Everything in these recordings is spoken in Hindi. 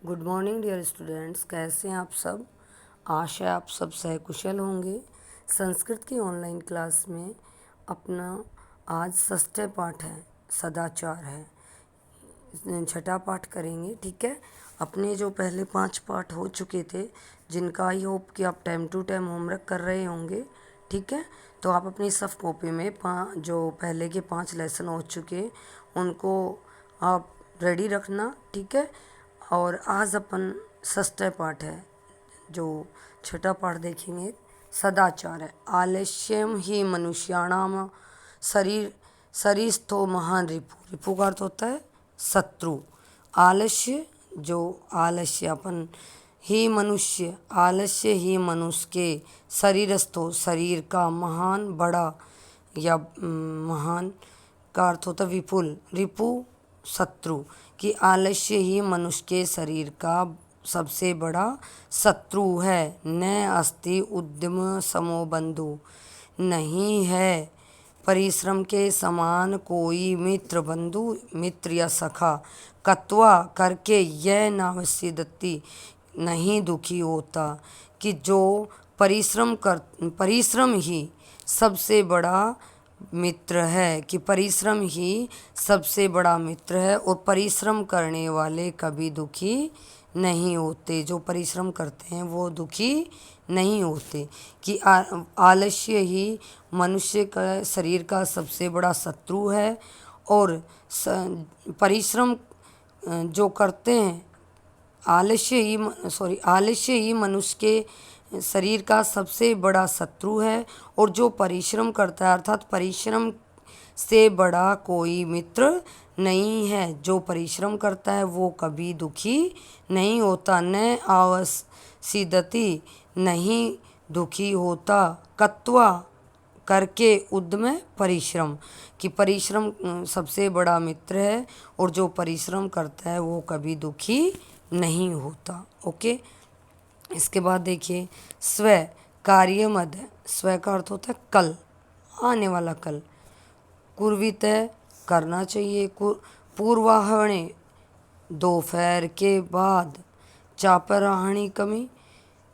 गुड मॉर्निंग डियर स्टूडेंट्स, कैसे हैं आप सब। आशा है आप सब सहकुशल होंगे। संस्कृत की ऑनलाइन क्लास में अपना आज षष्ठ पाठ है, सदाचार है। छठा पाठ करेंगे, ठीक है। अपने जो पहले 5 पाठ हो चुके थे, जिनका आई होप कि आप टाइम टू टाइम होमवर्क कर रहे होंगे, ठीक है। तो आप अपनी सफ़ कॉपी में जो पहले के 5 लेसन हो चुके उनको आप रेडी रखना, ठीक है। और आज अपन षष्ठ पाठ है, जो छठा पाठ देखेंगे सदाचार है। आलस्यम ही मनुष्याणाम शरीर शरीरस्थो महान रिपु। रिपु का अर्थ होता है शत्रु। आलस्य, जो आलस्य अपन ही मनुष्य, आलस्य ही मनुष्य के शरीरस्थो, शरीर का, महान बड़ा या महान का अर्थ होता विपुल। रिपु शत्रु, कि आलस्य ही मनुष्य के शरीर का सबसे बड़ा शत्रु है। न अस्ति उद्यम समो बंधु, नहीं है परिश्रम के समान कोई मित्र, बंधु मित्र या सखा। कत्वा करके यह नावसिदति, नहीं दुखी होता। कि जो परिश्रम ही सबसे बड़ा मित्र है, कि परिश्रम ही सबसे बड़ा मित्र है और परिश्रम करने वाले कभी दुखी नहीं होते। जो परिश्रम करते हैं वो दुखी नहीं होते। कि आलस्य ही मनुष्य का शरीर का सबसे बड़ा शत्रु है और परिश्रम जो करते हैं, आलस्य ही मनुष्य के शरीर का सबसे बड़ा शत्रु है और जो परिश्रम करता है, अर्थात परिश्रम से बड़ा कोई मित्र नहीं है। जो परिश्रम करता है वो कभी दुखी नहीं होता। न आवसिदति, नहीं दुखी होता। कत्वा करके उद्यम परिश्रम, कि परिश्रम सबसे बड़ा मित्र है और जो परिश्रम करता है वो कभी दुखी नहीं होता। ओके। इसके बाद देखिए स्व कार्य मध्य। स्व का अर्थ होता है कल, आने वाला कल। कुर्वित करना चाहिए। पूर्वाह्ने, दोपहर के बाद। चापराहणी कमी,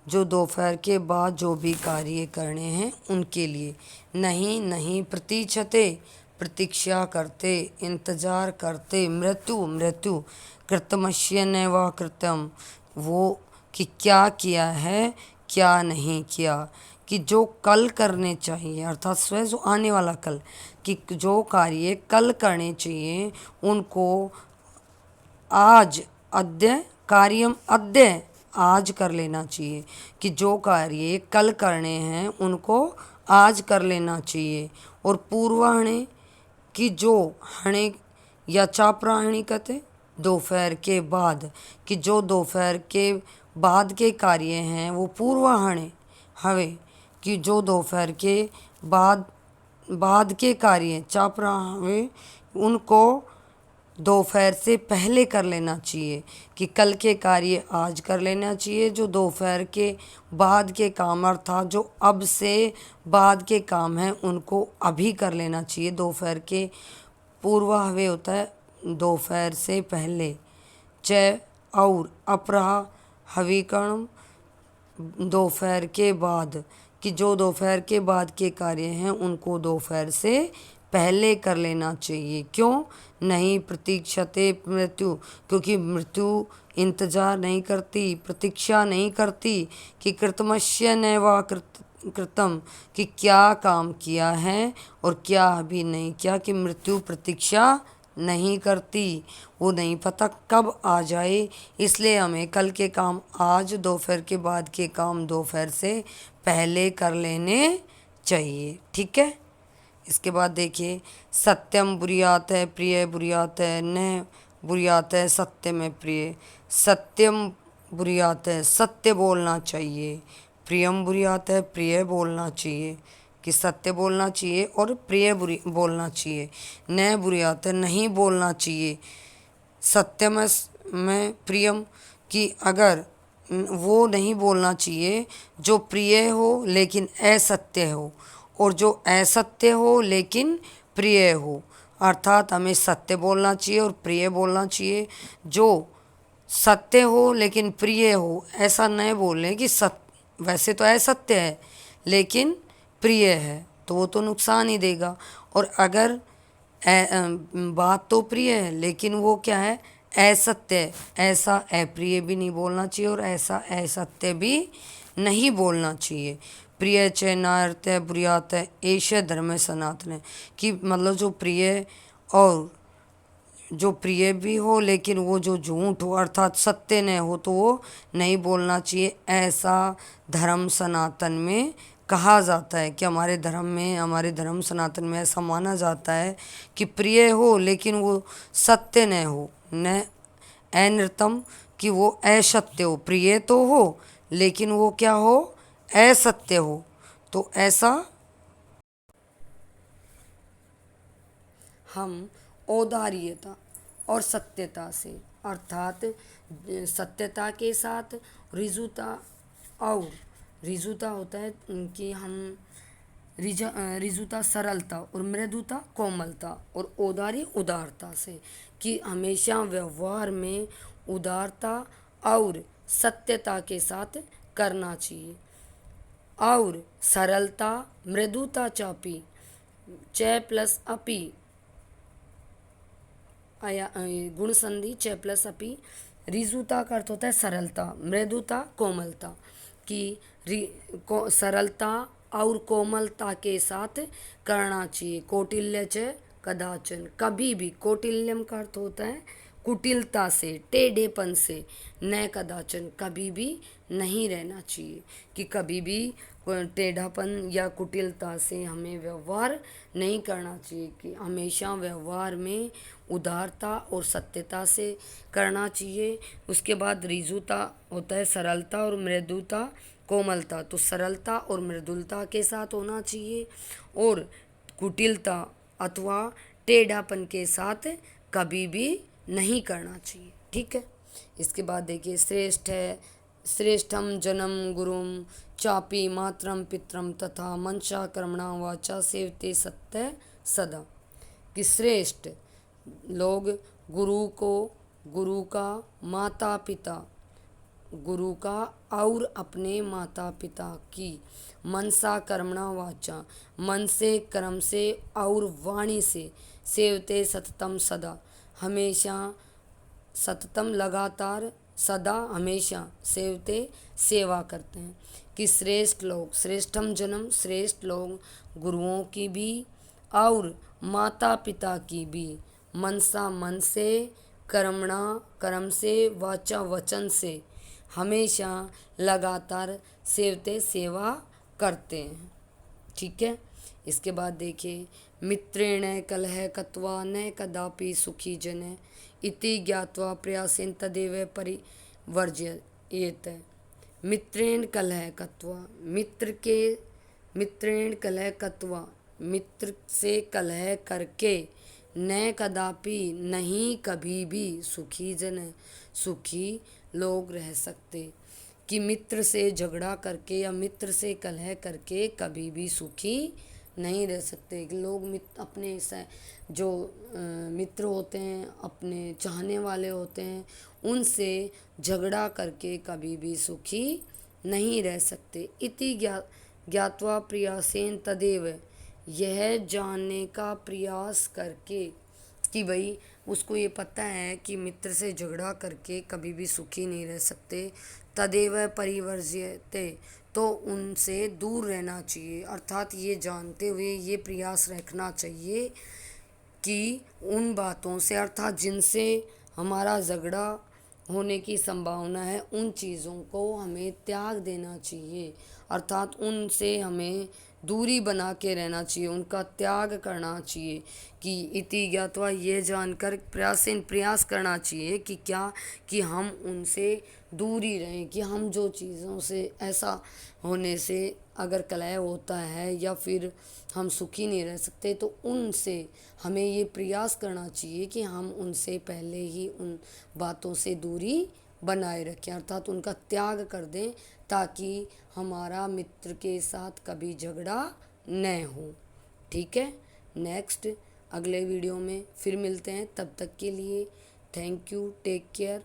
जो दोपहर के बाद जो भी कार्य करने हैं उनके लिए। नहीं नहीं प्रतीक्षते, प्रतीक्षा करते, इंतजार करते। मृत्यु कृतमस्य न वा कृतम, वो कि क्या किया है क्या नहीं किया। कि जो कल करने चाहिए, अर्थात स्वयं जो आने वाला कल, कि जो कार्य कल करने चाहिए उनको आज, अद्य कार्यम अद्य, आज कर लेना चाहिए। कि जो कार्य कल करने हैं उनको आज कर लेना चाहिए। और पूर्वाह्ने, कि जो हणे या चापराहणी कहते दोपहर के बाद, कि जो दोपहर के बाद के कार्य हैं वो पूर्वाह्ने हवे। कि जो दोपहर के बाद के कार्य चापराहवे, उनको दोपहर से पहले कर लेना चाहिए। कि कल के कार्य आज कर लेना चाहिए, जो दोपहर के बाद के काम, अर्थात जो अब से बाद के काम हैं उनको अभी कर लेना चाहिए। दोपहर के पूर्वाह्वे होता है दोपहर से पहले। च और अपराह हविकर्म, दोपहर के बाद, कि जो दोपहर के बाद के कार्य हैं उनको दोपहर से पहले कर लेना चाहिए। क्यों? नहीं प्रतीक्षते मृत्यु, क्योंकि मृत्यु इंतजार नहीं करती, प्रतीक्षा नहीं करती। कि कृतमस्य न वा कृतम, कि क्या काम किया है और क्या अभी नहीं किया। कि मृत्यु प्रतीक्षा नहीं करती, वो नहीं पता कब आ जाए, इसलिए हमें कल के काम आज, दोपहर के बाद के काम दोपहर से पहले कर लेने चाहिए, ठीक है। इसके बाद देखिए सत्यम बुरियात है, प्रिय बुरियात है, न बुरियात है सत्य में प्रिय। सत्यम बुरियात है, सत्य बोलना चाहिए। प्रियम बुरियात है, प्रिय बोलना चाहिए। कि सत्य बोलना चाहिए और प्रिय बोलना चाहिए। न बुरियात है, नहीं बोलना चाहिए। सत्यम में प्रियम, कि अगर वो नहीं बोलना चाहिए जो प्रिय हो लेकिन असत्य हो, और जो असत्य हो लेकिन प्रिय हो। अर्थात हमें सत्य बोलना चाहिए और प्रिय बोलना चाहिए। जो सत्य हो लेकिन प्रिय हो, ऐसा नहीं बोलने कि वैसे तो असत्य है लेकिन प्रिय है, तो वो तो नुकसान ही देगा। और अगर बात तो प्रिय है लेकिन वो क्या है, असत्य है, ऐसा अप्रिय भी नहीं बोलना चाहिए और ऐसा असत्य भी नहीं बोलना चाहिए। प्रिय च नार्त्य बुरियात एश धर्म सनातन है, कि मतलब जो प्रिय और जो प्रिय भी हो लेकिन वो जो झूठ हो अर्थात सत्य न हो तो वो नहीं बोलना चाहिए, ऐसा धर्म सनातन में कहा जाता है। कि हमारे धर्म में, हमारे धर्म सनातन में ऐसा माना जाता है कि प्रिय हो लेकिन वो सत्य न हो, न अनृतम, कि वो असत्य हो। प्रिय तो हो लेकिन वो क्या हो, असत्य हो। तो ऐसा हम औदार्यता और सत्यता से, अर्थात सत्यता के साथ रिजुता, और रिजुता होता है कि हम रिजुता सरलता और मृदुता कोमलता, और औदार्य उदारता से, कि हमेशा व्यवहार में उदारता और सत्यता के साथ करना चाहिए। और सरलता मृदुता चापी च प्लस अपी आया गुण संधि च प्लस अपी, रिजुता का अर्थ होता है सरलता, मृदुता कोमलता, कि सरलता और कोमलता के साथ करना चाहिए। कौटिल्य च कदाचन, कभी भी, कौटिल्यम का अर्थ होता है कुटिलता से, टेढ़ेपन से, न कदाचन, कभी भी नहीं रहना चाहिए। कि कभी भी टेढ़ापन या कुटिलता से हमें व्यवहार नहीं करना चाहिए, कि हमेशा व्यवहार में उदारता और सत्यता से करना चाहिए। उसके बाद रिजुता होता है सरलता और मृदुता कोमलता, तो सरलता और मृदुलता के साथ होना चाहिए। और कुटिलता अथवा टेढ़ापन के साथ कभी भी नहीं करना चाहिए। ठीक है। इसके बाद देखिए श्रेष्ठ है, श्रेष्ठम जन्म गुरुम चापी मात्रम पित्रम तथा मनसा कर्मणा वाचा सेवते सत्य सदा, कि श्रेष्ठ लोग गुरु को, गुरु का माता पिता, गुरु का और अपने माता पिता की, मनसा कर्मणा वाचा, मन से कर्म से और वाणी से, सेवते सततम सदा, हमेशा, सततम लगातार, सदा हमेशा, सेवते सेवा करते हैं। कि श्रेष्ठ लोग, श्रेष्ठम जन्म, श्रेष्ठ लोग गुरुओं की भी और माता पिता की भी, मनसा मन से, कर्मणा कर्म से, वाचा वचन से, हमेशा लगातार सेवते सेवा करते हैं। ठीक है। इसके बाद देखिए मित्रेण कलह कत्वा न कदापि सुखी जन इति ज्ञात्वा प्रयासेन तदेव परिवर्जयेत। मित्रेण कलह कत्वा, मित्र के, मित्रेण कलह कत्वा, मित्र से कलह करके, न कदापि नहीं कभी भी, सुखी जन सुखी लोग रह सकते। कि मित्र से झगड़ा करके या मित्र से कलह करके कभी भी सुखी नहीं रह सकते। लोग अपने जो मित्र होते हैं, अपने चाहने वाले होते हैं, उनसे झगड़ा करके कभी भी सुखी नहीं रह सकते। इति ज्ञात्वा प्रयासेन तदेव, यह जानने का प्रयास करके, कि भाई उसको ये पता है कि मित्र से झगड़ा करके कभी भी सुखी नहीं रह सकते, तदेव परिवर्ज्यते, तो उनसे दूर रहना चाहिए। अर्थात ये जानते हुए ये प्रयास रखना चाहिए कि उन बातों से, अर्थात जिनसे हमारा झगड़ा होने की संभावना है, उन चीज़ों को हमें त्याग देना चाहिए। अर्थात उनसे हमें दूरी बना के रहना चाहिए, उनका त्याग करना चाहिए। कि इति ज्ञात्वा, ये जानकर प्रयास करना चाहिए कि क्या, कि हम उनसे दूरी रहें। कि हम जो चीज़ों से, ऐसा होने से अगर कलह होता है या फिर हम सुखी नहीं रह सकते, तो उनसे हमें ये प्रयास करना चाहिए कि हम उनसे पहले ही उन बातों से दूरी बनाए रखें, अर्थात उनका त्याग कर दें, ताकि हमारा मित्र के साथ कभी झगड़ा न हो। ठीक है। नेक्स्ट अगले वीडियो में फिर मिलते हैं, तब तक के लिए थैंक यू, टेक केयर।